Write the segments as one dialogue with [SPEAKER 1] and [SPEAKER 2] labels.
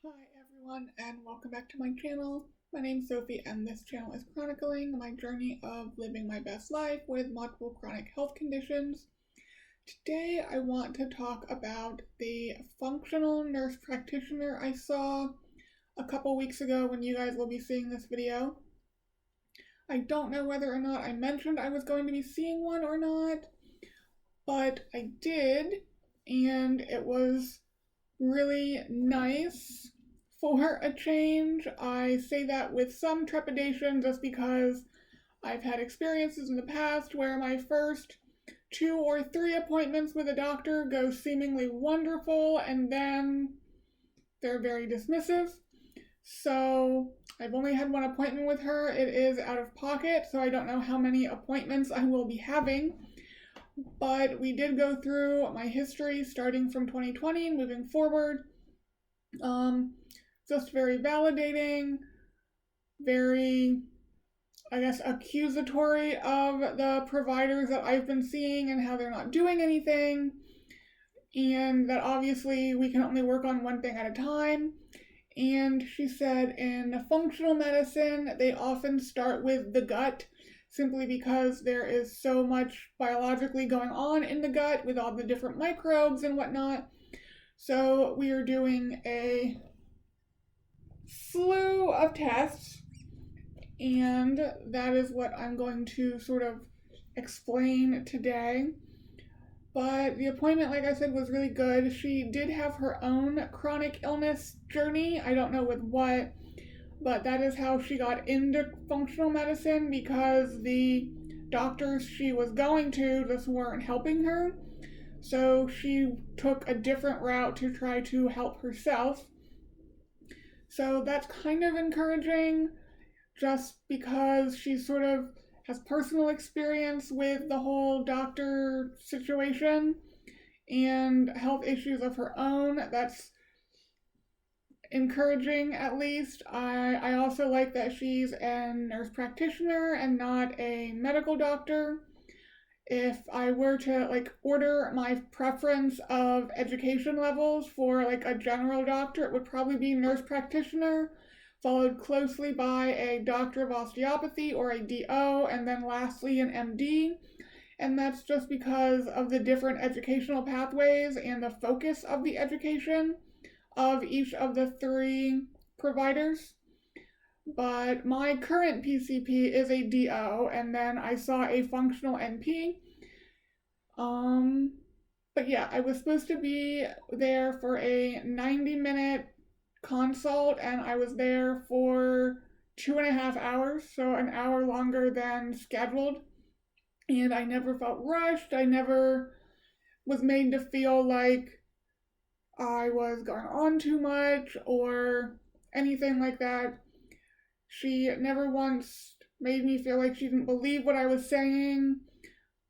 [SPEAKER 1] Hi everyone and welcome back to my channel. My name's Sophie and this channel is chronicling my journey of living my best life with multiple chronic health conditions. Today I want to talk about the functional nurse practitioner I saw a couple weeks ago when you guys will be seeing this video. I don't know whether or not I mentioned I was going to be seeing one or not, but I did, and it was really nice for a change. I say that with some trepidation just because I've had experiences in the past where my first 2 or 3 appointments with a doctor go seemingly wonderful and then they're very dismissive. So I've only had one appointment with her. It is out of pocket, so I don't know how many appointments I will be having. But we did go through my history starting from 2020 and moving forward. Just very validating, very, I guess, accusatory of the providers that I've been seeing and how they're not doing anything, and that obviously we can only work on one thing at a time. And she said in functional medicine, they often start with the gut, simply because there is so much biologically going on in the gut with all the different microbes and whatnot. So we are doing a slew of tests, and that is what I'm going to sort of explain today. But the appointment, like I said, was really good. She did have her own chronic illness journey. I don't know with what, but that is how she got into functional medicine, because the doctors she was going to just weren't helping her. So she took a different route to try to help herself. So that's kind of encouraging, just because she sort of has personal experience with the whole doctor situation and health issues of her own. That's encouraging, at least. I also like that she's a nurse practitioner and not a medical doctor. If I were to order my preference of education levels for a general doctor, it would probably be nurse practitioner, followed closely by a doctor of osteopathy or a DO, and then lastly an MD. And that's just because of the different educational pathways and the focus of the education of each of the 3 providers. But my current PCP is a DO, and then I saw a functional NP. But yeah, I was supposed to be there for a 90-minute consult, and I was there for 2.5 hours, so an hour longer than scheduled. And I never felt rushed. I never was made to feel like I was going on too much or anything like that. She never once made me feel like she didn't believe what I was saying.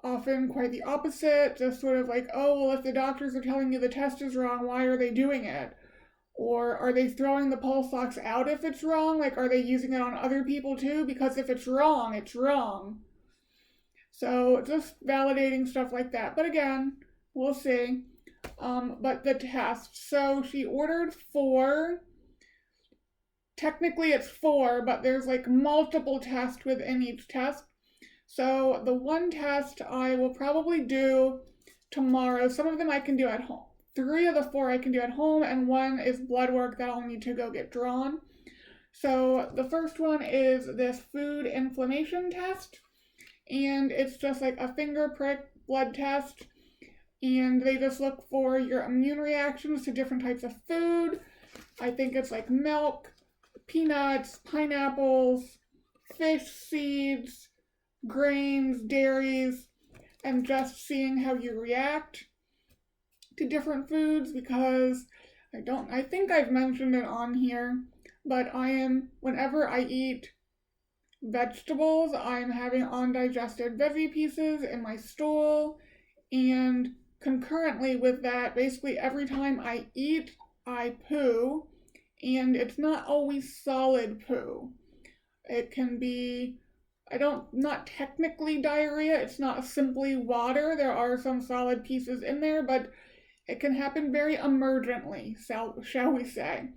[SPEAKER 1] Often quite the opposite, just sort of like, oh, well, if the doctors are telling you the test is wrong, why are they doing it? Or are they throwing the pulse ox out if it's wrong? Are they using it on other people too? Because if it's wrong, it's wrong. So just validating stuff like that. But again, we'll see. But the test. So she ordered 4. Technically it's 4, but there's multiple tests within each test. So the one test I will probably do tomorrow. Some of them I can do at home. 3 of the 4 I can do at home, and 1 is blood work that I'll need to go get drawn. So the first one is this food inflammation test, and it's just a finger prick blood test, and they just look for your immune reactions to different types of food. I think it's milk, peanuts, pineapples, fish think grains, dairies, and just seeing how you react to different foods, because I think I've mentioned it on here, but whenever I eat vegetables, I'm having undigested veggie pieces in my stool, and concurrently with that, basically every time I eat, I poo, and it's not always solid poo. It can be, not technically diarrhea, it's not simply water, there are some solid pieces in there, but it can happen very emergently, shall we say.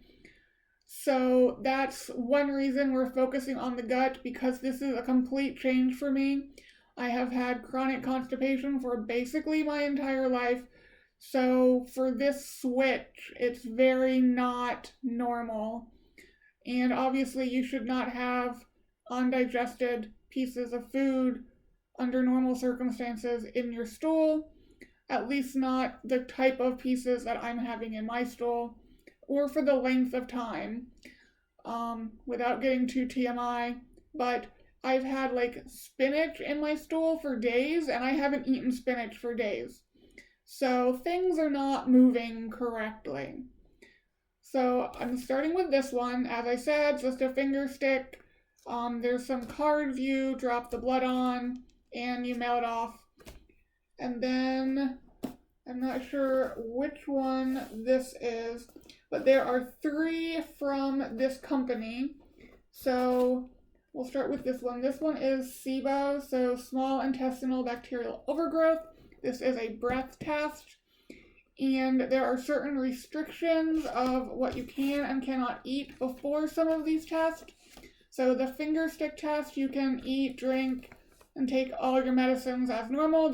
[SPEAKER 1] So that's one reason we're focusing on the gut, because this is a complete change for me. I have had chronic constipation for basically my entire life. So for this switch, it's very not normal. And obviously you should not have undigested pieces of food under normal circumstances in your stool, at least not the type of pieces that I'm having in my stool, or for the length of time, without getting too TMI. But I've had like spinach in my stool for days, and I haven't eaten spinach for days. So things are not moving correctly. So I'm starting with this one. As I said, just a finger stick. There's some cards you drop the blood on and you mail it off. And then I'm not sure which one this is, but there are 3 from this company. So we'll start with this one. This one is SIBO, so small intestinal bacterial overgrowth. This is a breath test, and there are certain restrictions of what you can and cannot eat before some of these tests. So the finger stick test, you can eat, drink, and take all your medicines as normal.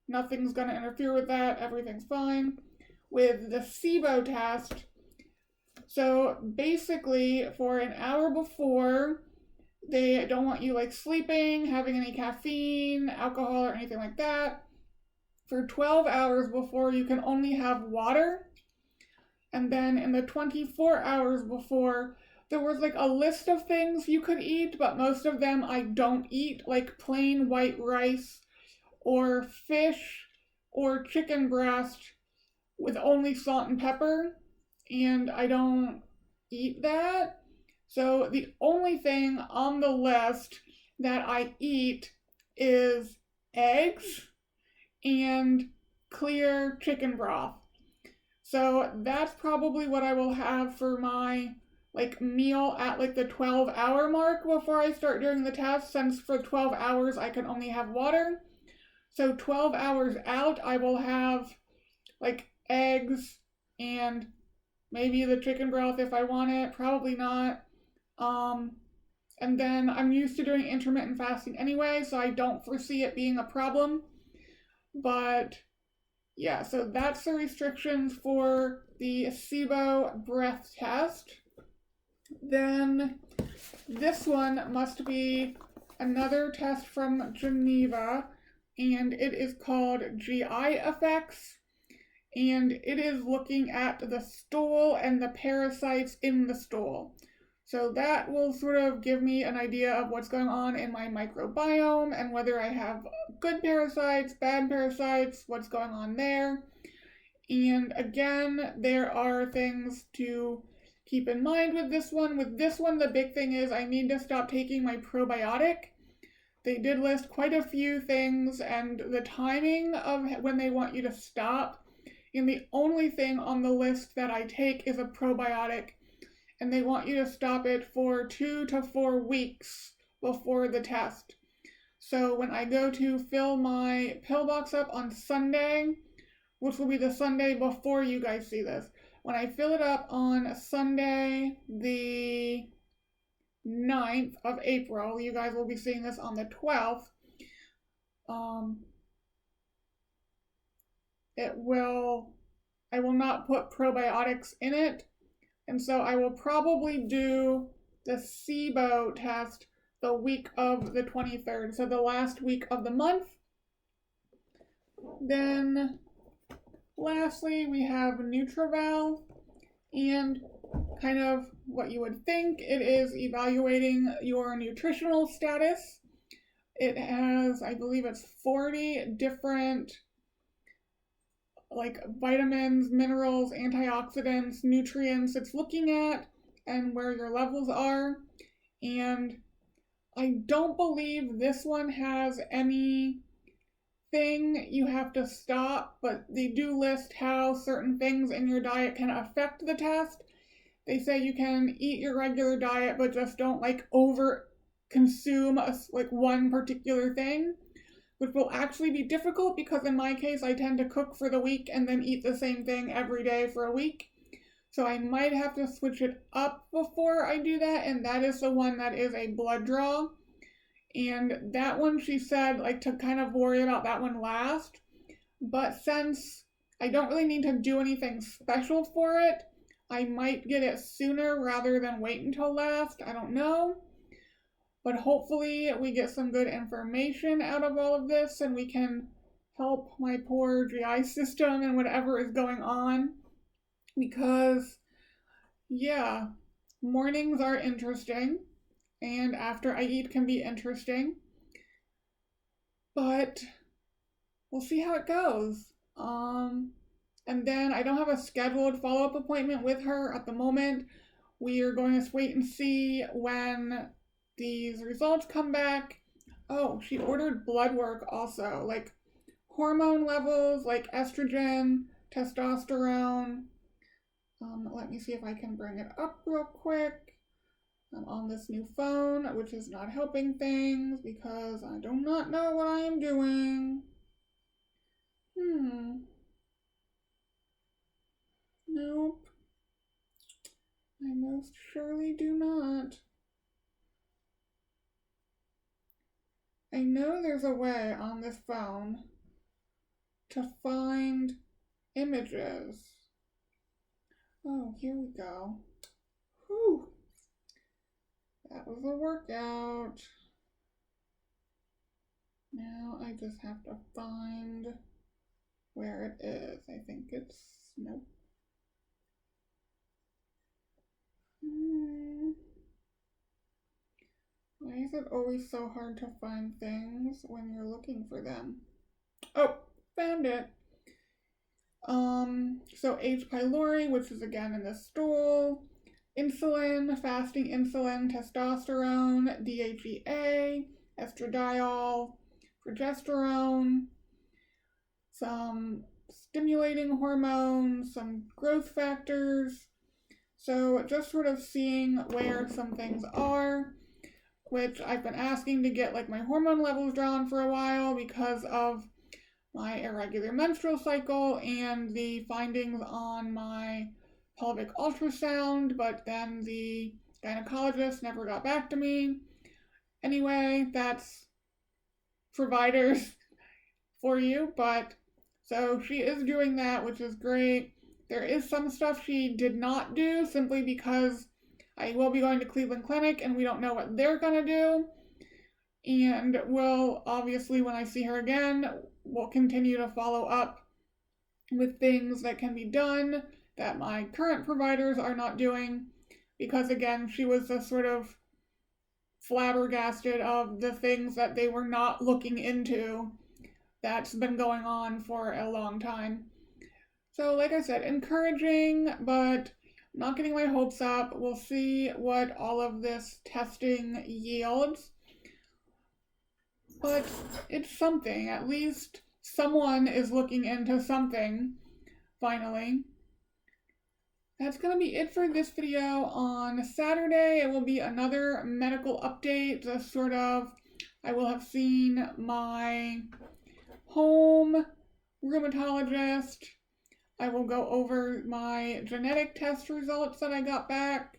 [SPEAKER 1] Nothing's going to interfere with that. Everything's fine. With the SIBO test, so basically for an hour before, they don't want you like sleeping, having any caffeine, alcohol, or anything like that. For 12 hours before, you can only have water. And then in the 24 hours before, there was like a list of things you could eat, but most of them I don't eat, like plain white rice or fish or chicken breast with only salt and pepper, and I don't eat that. So the only thing on the list that I eat is eggs and clear chicken broth. So that's probably what I will have for my like meal at like the 12-hour mark before I start doing the test, since for 12 hours I can only have water. So 12 hours out, I will have like eggs and maybe the chicken broth if I want it, probably not. And then I'm used to doing intermittent fasting anyway, so I don't foresee it being a problem. But yeah, so that's the restrictions for the SIBO breath test. Then this one must be another test from Geneva, and it is called GI effects. And it is looking at the stool and the parasites in the stool. So that will sort of give me an idea of what's going on in my microbiome and whether I have good parasites, bad parasites, what's going on there. And again, there are things to keep in mind with this one. With this one, the big thing is I need to stop taking my probiotic. They did list quite a few things and the timing of when they want you to stop. And the only thing on the list that I take is a probiotic, and they want you to stop it for 2 to 4 weeks before the test. So when I go to fill my pill box up on Sunday, which will be the Sunday before you guys see this, when I fill it up on Sunday the 9th of April, you guys will be seeing this on the 12th, I will not put probiotics in it, and so I will probably do the SIBO test the week of the 23rd, so the last week of the month. Then lastly, we have Nutravel, and kind of what you would think, it is evaluating your nutritional status. It has, I believe it's 40 different like vitamins, minerals, antioxidants, nutrients it's looking at and where your levels are. And I don't believe this one has anything you have to stop, but they do list how certain things in your diet can affect the test. They say you can eat your regular diet, but just don't like over consume like one particular thing, which will actually be difficult because in my case, I tend to cook for the week and then eat the same thing every day for a week. So I might have to switch it up before I do that, and that is the one that is a blood draw. And that one, she said, like, to kind of worry about that one last. But since I don't really need to do anything special for it, I might get it sooner rather than wait until last. I don't know. But hopefully we get some good information out of all of this and we can help my poor GI system and whatever is going on. Because, yeah, mornings are interesting. And after I eat can be interesting. But we'll see how it goes. And then I don't have a scheduled follow-up appointment with her at the moment. We are going to wait and see when these results come back. Oh, she ordered blood work also, like hormone levels, like estrogen, testosterone. Let me see if I can bring it up real quick. I'm on this new phone, which is not helping things because I do not know what I am doing. Nope. I most surely do not. I know there's a way on this phone to find images. Oh, here we go. Whew. That was a workout. Now I just have to find where it is. I think it's, nope. Why is it always so hard to find things when you're looking for them? Oh, found it. So H. pylori, which is again in the stool, insulin, fasting insulin, testosterone, DHEA, estradiol, progesterone, some stimulating hormones, some growth factors. So just sort of seeing where some things are, which I've been asking to get like my hormone levels drawn for a while because of my irregular menstrual cycle and the findings on my pelvic ultrasound, but then the gynecologist never got back to me. Anyway, that's providers for you, but so she is doing that, which is great. There is some stuff she did not do simply because I will be going to Cleveland Clinic and we don't know what they're going to do. And we'll obviously, when I see her again, we'll continue to follow up with things that can be done that my current providers are not doing. Because again, she was just sort of flabbergasted of the things that they were not looking into that's been going on for a long time. So like I said, encouraging, but not getting my hopes up. We'll see what all of this testing yields. But it's something. At least someone is looking into something, finally. That's going to be it for this video. On Saturday, it will be another medical update. Just sort of, I will have seen my home rheumatologist. I will go over my genetic test results that I got back.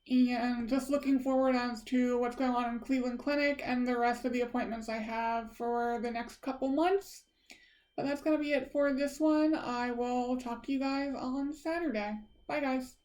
[SPEAKER 1] And just looking forward as to what's going on in Cleveland Clinic and the rest of the appointments I have for the next couple months. But that's going to be it for this one. I will talk to you guys on Saturday. Bye, guys.